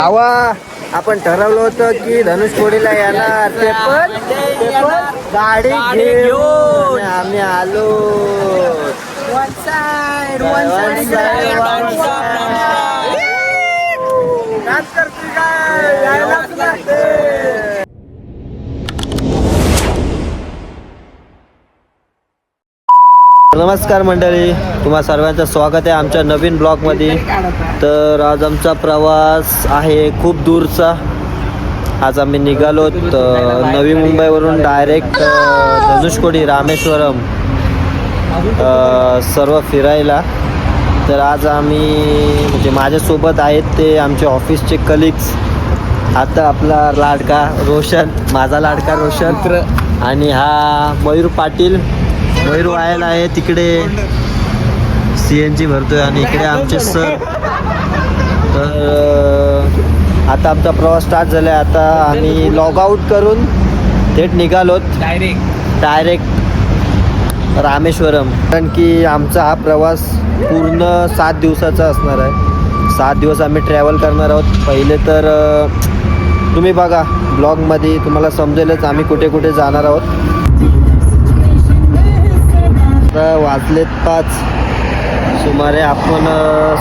आवा आपण ठरवलं होतं की धनुषकोडीला येणार ते पण गाडी घेऊन आम्ही आलो. नमस्कार मंडळी, तुम्हा सर्वांचं स्वागत आहे आमच्या नवीन ब्लॉगमध्ये. तर आज आमचा प्रवास आहे खूप दूरचा. आज आम्ही निघालो नवी मुंबईवरून डायरेक्ट धनुषकोडी रामेश्वरम सर्व फिरायला. तर आज आम्ही म्हणजे माझ्यासोबत आहेत ते आमचे ऑफिसचे कलिग्स. आता आपला लाडका रोशन, माझा लाडका रोशन, आणि हा मयूर पाटील. मयूर व्हायला आहे तिकडे CNG भरतोय आणि इकडे आमचे सर. तर आता आमचा प्रवास स्टार्ट झाला आहे. आता आम्ही लॉग आउट करून थेट निघालोत डायरेक्ट रामेश्वरम. कारण की आमचा हा प्रवास पूर्ण 7 दिवसाचा असणार आहे. 7 दिवस आम्ही ट्रॅव्हल करणार आहोत. पहिले तर तुम्ही बघा ब्लॉगमध्ये, तुम्हाला समजेलच आम्ही कुठे कुठे जाणार आहोत. आता वाजलेत 5 सुमारे. आपण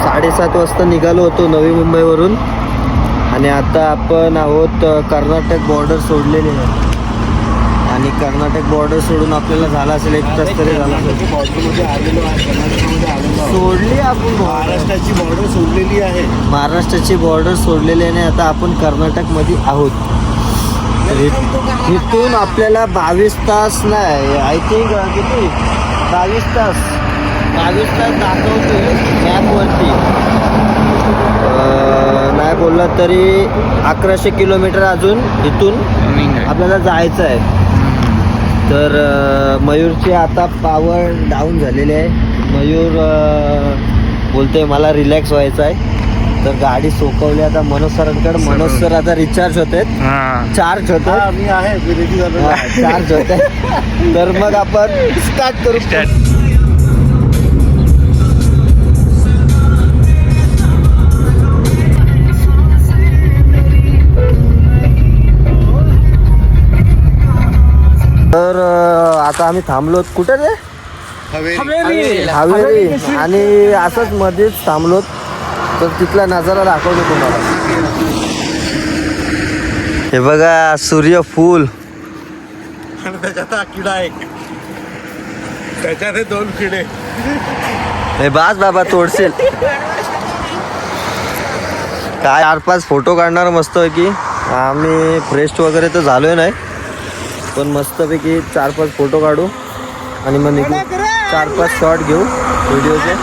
7:30 वाजता निघालो होतो नवी मुंबईवरून आणि आता आपण आहोत कर्नाटक बॉर्डर सोडलेली आहे. आणि कर्नाटक बॉर्डर सोडून आपल्याला झाला असेल 1 तास तरी झाला असेल. बॉर्डरमध्ये आलेलो आहे, कर्नाटकमध्ये आलेलो आहे. सोडली आपण महाराष्ट्राची बॉर्डर सोडलेली आहे. महाराष्ट्राची बॉर्डर सोडलेली आहे आणि आता आपण कर्नाटकमध्ये आहोत. इथून आपल्याला 22 तास नाही, आय थिंक किती 22 तास दाखवते मॅपवरती. नाही बोलला तरी 1100 किलोमीटर अजून इथून आपल्याला जायचं आहे. तर मयूरची आता पॉवर डाऊन झालेली आहे. मयूर बोलतोय मला रिलॅक्स व्हायचं आहे. तर गाडी सोकवली आता मनोज सरांकडे. मनोज सर आता रिचार्ज होते, चार्ज होत चार्ज होते. तर मग आपण स्टार्ट करू. तर आता आम्ही थांबलो कुठे रे? हवेली. आणि असंच मध्येच थांबलो. तर तिथला नजारा दाखवतो तुम्हाला. हे बघा सूर्यफूल. त्याच्यात किडा आहे, त्याच्यात 2 किडे. हे बास बाबा तोडशील काय. 4-5 फोटो काढणार मस्त पैकी. आम्ही फ्रेश वगैरे तर झालोय नाही, पण मस्तपैकी 4-5 फोटो काढू आणि मग निघू. 4-5 शॉट घेऊ व्हिडिओचे.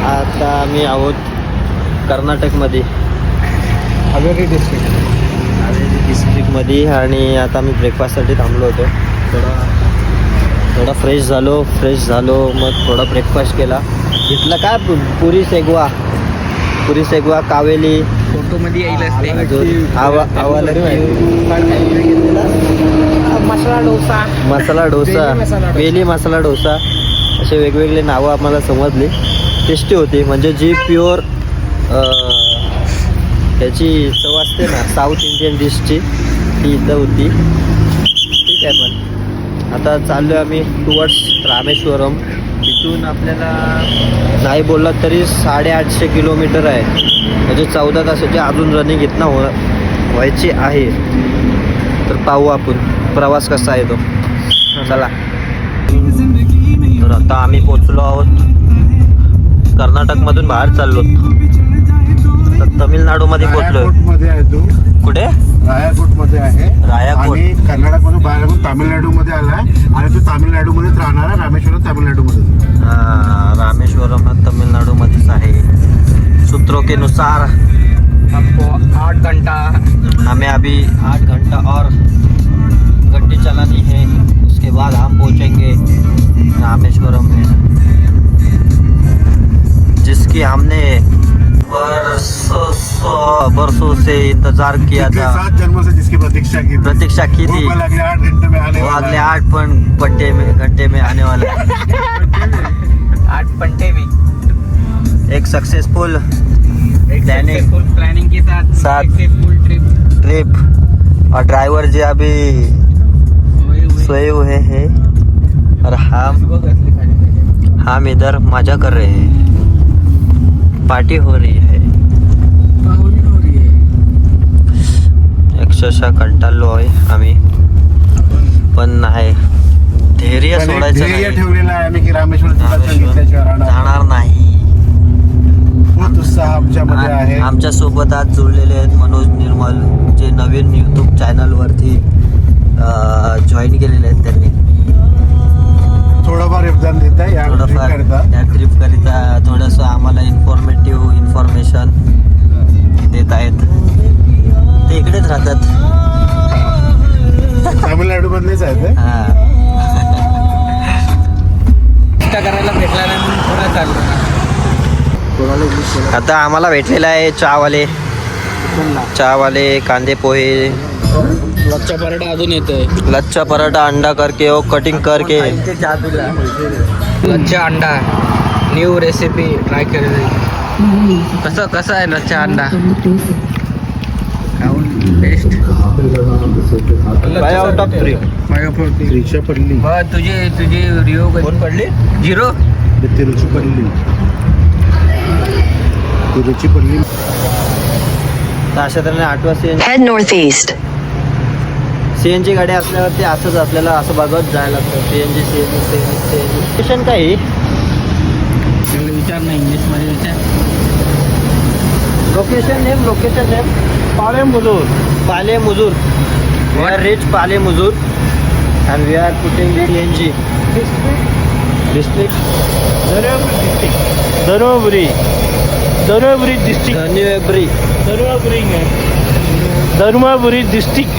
आता आम्ही आहोत कर्नाटकमध्ये, हावेरी डिस्ट्रिक्टमध्ये. आणि आता आम्ही ब्रेकफास्टसाठी थांबलो होतो. थोडा फ्रेश झालो. मग थोडा ब्रेकफास्ट केला. घेतला काय पुरी सेगवा कावेली फोटोमध्ये येईल असते. मसाला डोसा, वेली मसाला डोसा, असे वेगवेगळे नावं आम्हाला समजली. टेस्टी होती, म्हणजे जी प्युअर त्याची चव असते ना साऊथ इंडियन डिशची, ती इथं होती. ठीक आहे. पण आता चाललो आहे आम्ही टुवर्ड्स रामेश्वरम. इथून आपल्याला नाही बोलला तरी 850 किलोमीटर आहे, म्हणजे 14 तासाची अजून रनिंग इथनं व्हायची आहे. तर पाहू आपण प्रवास कसा आहे तो. चला. तर आता आम्ही पोचलो आहोत. कर्नाटकमधून बाहेर चाललो. तर तमिळनाडूमध्ये पोचलो. कुठे? रायाकोटमध्ये आहे. रायाकोट. आणि कर्नाटकमधून बाहेर तामिळनाडूमध्ये आला आणि तो तामिळनाडूमध्येच राहणार आहे. रामेश्वरम तामिळनाडूमध्ये. रामेश्वरम तमिळनाडूमध्येच आहे. सूत्रों के अनुसार आपको 8 घंटा, हमें अभी 8 घंटा और गड्डी चलानी है. उसके बाद हम पहुंचेंगे रामेश्वरम में, जिसकी हमने बरसों से इंतजार किया पिछले था 7 जन्मों से जिसकी प्रतीक्षा की थी प्रतीक्षा की थी वो कल अगले 8 घंटे में आने वो वाला अगले है। 8 घंटे में आने वाला है 8 घंटे में एक सक्सेसफुल प्लानिंग प्लानिंग के साथ साथ सक्सेसफुल ट्रिप और ड्राइवर जी अभी सोए हुए हैं और हम इधर मजा कर रहे हैं पार्टी हो रही है अक्षरशः कंटाळलो आहे आम्ही पण नाही धैर्य पण एक सोडायचं ध्येय नाही ठेवलेलं आहे आम्ही की रामेश्वरचं दर्शन घेतल्याशिवाय राहणार जाणार नाही बहुत उत्साह आमच्यामध्ये आहे आमच्या सोबत आज जोडलेले आहेत मनोज निर्मल जे नवीन युट्यूब चॅनल वरती जॉईन केलेले आहेत त्यांनी थोडंफार योगदान देत आहे या थोडंफार करता या ट्रिप करिता थोडंसं आम्हाला इन्फॉर्मेशन देत आहेत ते इकडेच राहतात तामिळनाडू मधलेच आहेत ते. हा करायला भेटला नाही म्हणून थोडा चाललो आता आम्हाला भेटलेला आहे चहावाले कांदे पोहे लच्छा पराठा अजून येतोय लच्छा पराठा अंडा करके वो कटिंग करके लच्छा अंडा न्यू रेसिपी ट्राय केली कसं आहे लच्छा अंडा टेस्ट 5 out of 3 तिरुचिपल्ली तुझी रिओ कोण पडली 0 तिरुचिपल्ली तर अशा तऱ्हेने 8वा Head northeast. सीएनजी गाडी असल्यावरती असंच आपल्याला असं बघत जायला लागतं सीएनजी स्टेशन काही विचार नाही इंग्लिशमध्ये विचार लोकेशन नेम पाले मुजूर वी आर रिच पाले मुजूर and we are putting CNG district Dharmapuri district Dharmapuri district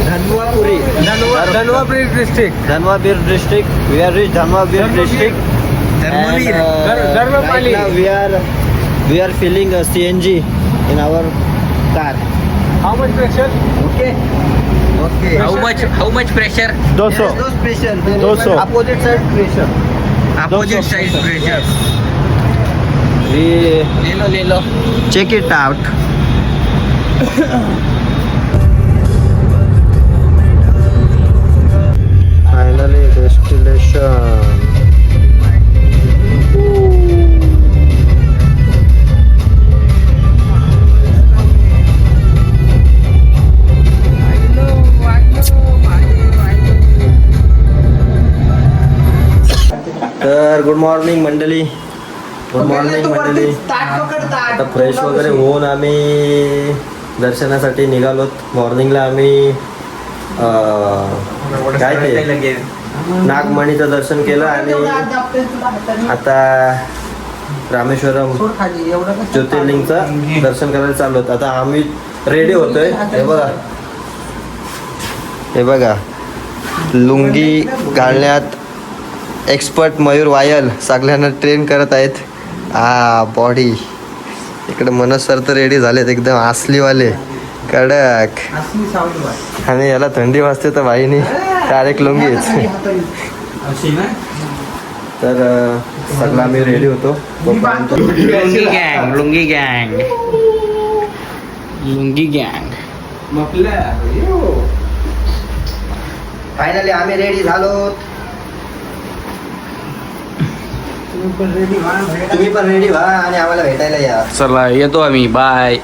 धनवापुरी डिस्ट्रिक्ट धनवाबीर डिस्ट्रिक्ट वी आर रिच धनवाबीर डिस्ट्रिक्ट धर्मपाली we are filling a CNG in our car. How much pressure Okay. How much pressure 200 No pressure. 200. Opposite side pressure. Opposite side pressure We ले लो check it out. Finally destination. तर good morning मंडळी आता fresh वगैरे होऊन आम्ही दर्शनासाठी निघालोत मॉर्निंगला आम्ही काय ते नागमणीचं दर्शन केलं आणि आता रामेश्वरम ज्योतिर्लिंगचं दर्शन करायला चाललो होतं आता आम्ही रेडी होतोय हे बघा लुंगी घालण्यात एक्सपर्ट मयूर वायल सगळ्यांना ट्रेन करत आहेत बॉडी इकडे मनोज सर तर रेडी झालेत एकदम असलीवाले कडक आणि याला थंडी वाजते तर बाईनी डायरेक्ट लुंगीच तर सगळं आम्ही रेडी होतो तोपर्यंत लुंगी गँग फायनली आम्ही रेडी झालो तुम्ही पण रेडी व्हा आणि आम्हाला भेटायला या चला येतो आम्ही बाय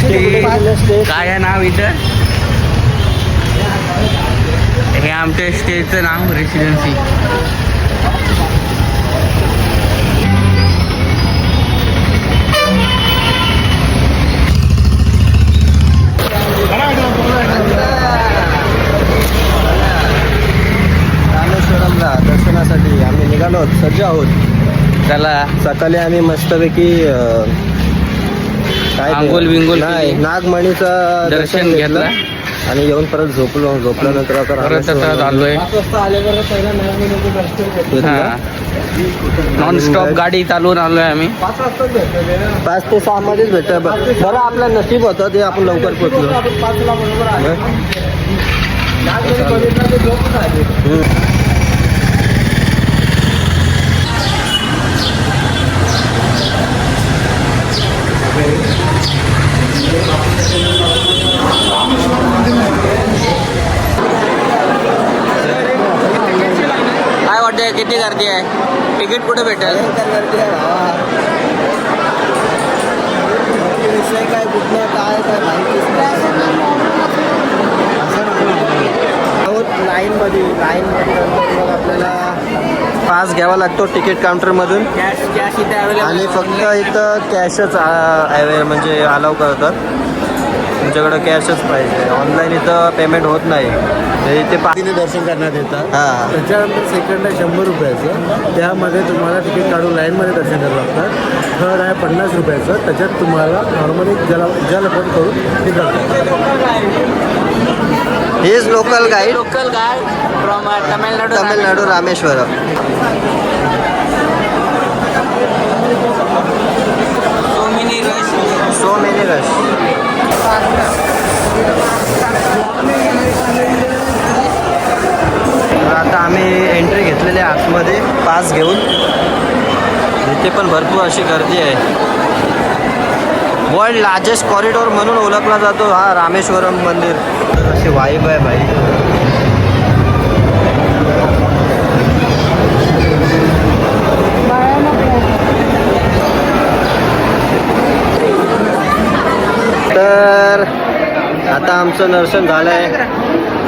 काय आहे नाव इथं हे आमच्या स्टेजचं नाव रेसिडेन्सी रामेश्वरमला दर्शनासाठी आम्ही निघालो सज्ज आहोत चला सकाळी आम्ही मस्तपैकी काय ते? आंघोळ बिंघोळ नाही केली. नागमणीचं दर्शन घेतलं आणि येऊन परत झोपल्यानंतर आता परत आता चाललोय नॉन स्टॉप गाडी चालवून आलोय आम्ही. 5 ते 6 मध्येच भेटत. बरं आपलं नशीब होतं ते आपण लवकर पोहोचलो. काय वाटतंय किती गर्दी आहे? तिकीट कुठे भेटेल? विषय काय कुठलं काय माहितीच लाईनमध्ये मग आपल्याला पास घ्यावा लागतो तिकीट काउंटरमधून. कॅश इथे आणि फक्त इथं कॅशच म्हणजे अलाव करतात. तुमच्याकडं कॅशच पाहिजे. ऑनलाईन इथं पेमेंट होत नाही. इथे तिने दर्शन करण्यात येतात. हां त्याच्यानंतर सेकंड आहे 100 रुपयाचं. त्यामध्ये तुम्हाला तिकीट काढून लाईनमध्ये दर्शन करावं लागतं. थर्ड आहे 50 रुपयाचं. त्याच्यात तुम्हाला नॉर्मली ज्याला फोन करून ते करतात. He is local guide local guide from Tamil Nadu Rameswaram. So many rush. आता आम्ही एंट्री घेतलेली आहे आतमध्ये पास घेऊन. इथे पण भरपूर अशी गर्दी आहे. वर्ल्ड लार्जेस्ट कॉरिडॉर म्हणून ओळखला जातो हा रामेश्वरम मंदिर. अशी वाईब आहे भाई. तर आता आमचं दर्शन झालं आहे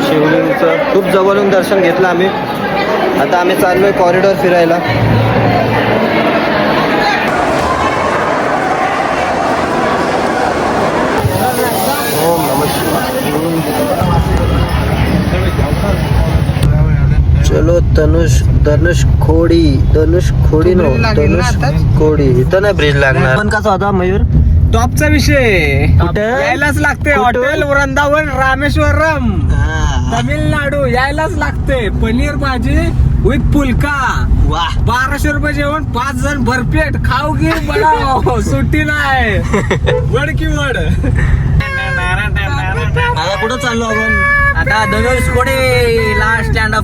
शिवलिंगचं. खूप जवळून दर्शन घेतलं आम्ही. आता आम्ही चाललो आहे कॉरिडॉर फिरायला. ओम नमः शिवाय. चलो धनुष खोडी इथं नाही ब्रिज लागणार. पण कसा होता मयूर? टॉपचा विषय कुठे? यायलाच लागते. कुठं? हॉटेल वृंदावन रामेश्वरम तामिळनाडू यायलाच लागते. पनीर भाजी विथ पुलका. वाह 1200 रुपये जेवण. 5 जण भरपेट खाऊ की बडा सुट्टी नाही. वड की वड. आता कुठं चाललो आपण? आता Dhanushkodi last land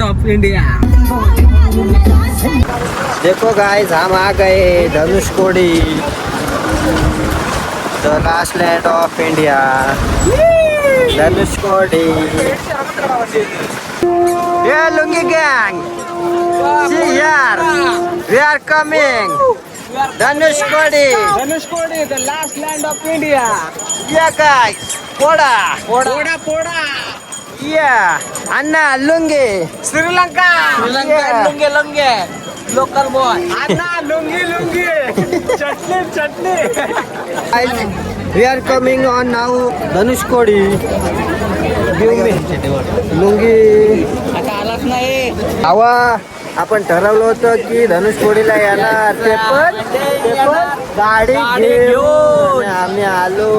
of India. देखो गाइस हम आ गए Dhanushkodi, the last land of India. Dhanushkodi. ये lungi gang, see here, we are coming. Dhanushkodi. Dhanushkodi the last land of India. Yeah guys, पोड़ा. पोड़ा Yeah, अन्ना lungi. Sri Lanka. Yeah. Lungi local boy. अन्ना लुंगी चटणी. Guys, we are coming on now Dhanushkodi. Give me lungi. आता आलाच नाही. आवा आपण ठरवलं होतं की धनुषकोडीला येणार. ते पण गाडी घेऊन आम्ही आलो.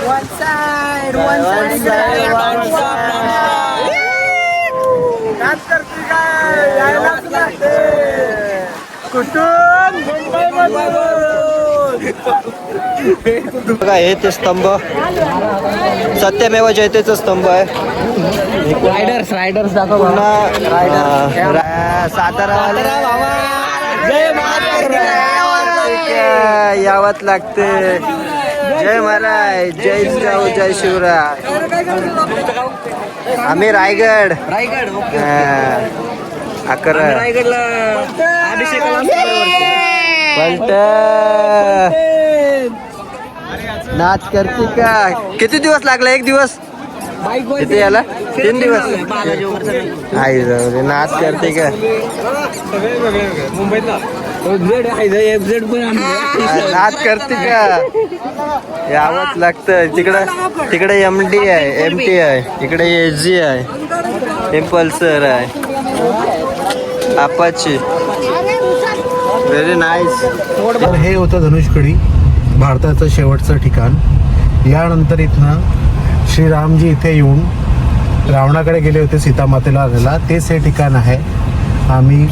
One side. कुठून? बघा हे ते स्तंभ सत्यमेव जयतेचा स्तंभ आहे. रायडर्स दाखव. पुन्हा रायडर सातारा जय महाराज. यावत लागते. जय महाराज, जय जिजाऊ, जय शिवराय. आम्ही रायगड. अकरा रायगडला अभिषेकाला पलट नाच करते का? किती दिवस लागला? 1 दिवस इथे याला? 3 दिवस. आई जाऊ रे, नाच करते का? मुंबईतला नाच करते का? यावंच लागतं. तिकडे MD आहे, MT आहे, इकडे SG आहे, इम्पल्सर आहे, अपाची. Very nice. हे होतं धनुषकोडी, भारताचं शेवटचं ठिकाण. यानंतर इथनं श्रीरामजी इथे येऊन रावणाकडे गेले होते सीतामातेला आणायला, तेच हे ठिकाण आहे. आम्ही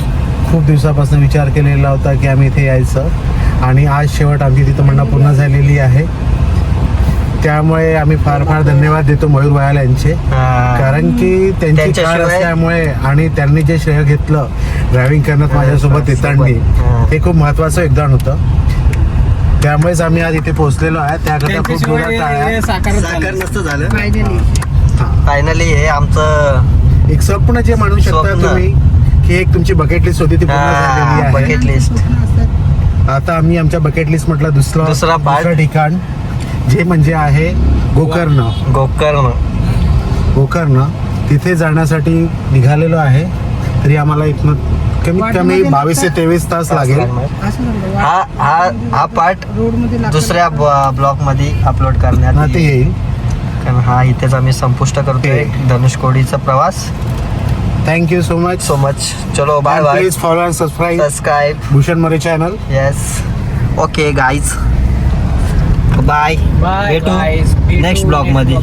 खूप दिवसापासून विचार केलेला होता की आम्ही इथे यायचं, आणि आज शेवट आमची तिथं म्हणणं पूर्ण झालेली आहे. त्यामुळे आम्ही फार फार धन्यवाद देतो मयूर वायाल यांचे, कारण की त्यांची कार त्यांच्याशिवाय- असल्यामुळे आणि त्यांनी जे श्रेय घेतलं ड्रायव्हिंग करण्यात माझ्यासोबत येताना, ते खूप महत्त्वाचं योगदान होतं. त्यामुळेच आम्ही आज इथे पोहोचलेलो आहे. त्याकरता खूप त्यांच्याशिवाय जोरात हे आहे. साकारच साखर झालं. नसतं झालं. हां. फायनली हे आमचं एक स्वप्न जे म्हणू शकता स्वप्न. तुम्ही, की एक तुमची बकेट लिस्ट होती ती पूर्ण झालेली आहे. Bucket list. आता आम्ही आमच्या बकेट लिस्ट म्हटलं दुसरा part. दुसरं ठिकाण जे म्हणजे आहे गोकर्ण. गोकर्ण तिथे जाण्यासाठी निघालेलो आहे. तरी आम्हाला इथनं कमीत कमी 22 ते 23 तास लागेल. हा पार्ट दुसऱ्या ब्लॉग मध्ये अपलोड करण्यात ना ते येईल. येईल. कारण हा इथेच आम्ही संपुष्ट करतोय धनुषकोडीचा प्रवास. Thank you so much. So much. चलो bye bye. Please follow and subscribe subscribe. Bhushan More channel. Yes. Okay guys, bye. Bye, भेटू guys. नेक्स्ट ब्लॉग मध्ये.